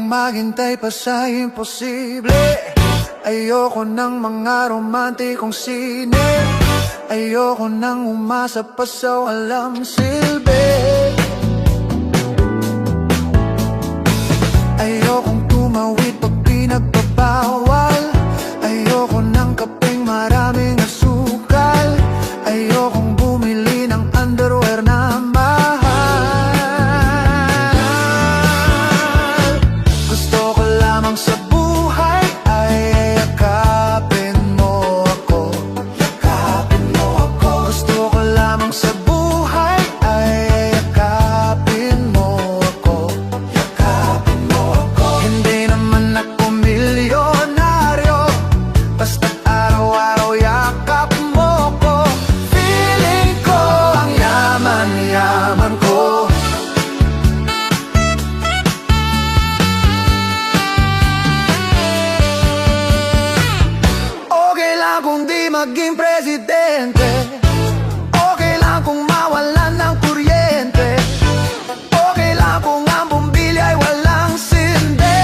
maghintay pa sa imposible. Ayoko ng mga romantikong sine. Ayoko nang umasa pa sa walang silbi. Ayokong tumawid pag pinagbabawal. Ayoko ng kapeng maraming asukal. Ayokong bumili ng underwear na mahal. Gusto ko lamang sa buhay ay yakapin mo ako. Yakapin mo ako. Gusto ko lamang sa buhay ay yakapin mo ako. Yakapin mo ako. Hindi naman ako milyonaryo, basta't araw-araw yakap mo ko. Feeling ko ang yaman-yaman ko. Okay lang kung di maging presidente. Okay lang kung mawalan ng kuryente. Okay lang kung ang bumbilya ay walang sinde.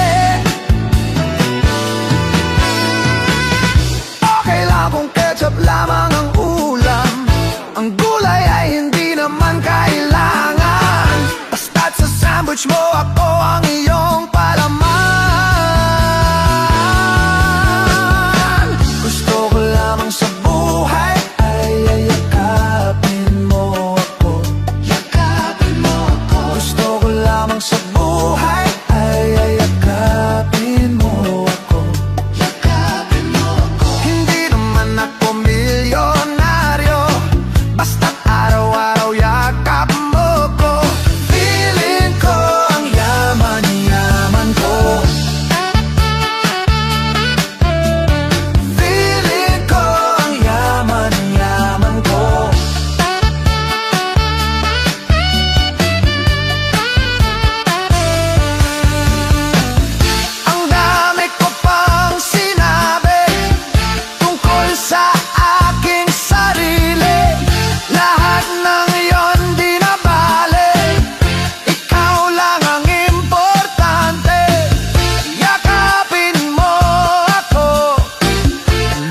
Okay lang kung ketchup lamang ang ulam. Ang gulay ay hindi naman kailangan. Basta't sa sandwich mo ako ang iyong palaman. Gusto ko lamang sa buhay ay yakapin mo ako. Yakapin mo ako. Gusto ko lamang sa buhay ay yakapin mo ako. Yakapin mo ako. Hindi naman ako milyonaryo, basta't araw-araw yakap mo ko. Feeling ko ang yaman-yaman ko. Feeling ko ang yaman-yaman ko. Ang dami ko pang sinabi tungkol sa aking sarili. Lahat ng iyon di na bale. Ikaw lang ang importante. Yakapin mo ako,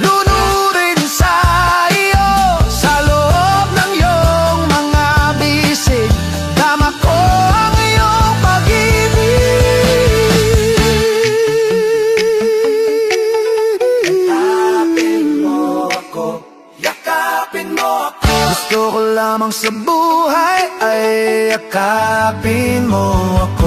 lunurin sa iyo. Sa loob ng iyong mga bisig, tama ko ang iyong pag-ibig. Yakapin mo ako. Yakapin mo ako. Gusto ko lamang sa buhay ay yakapin mo ako.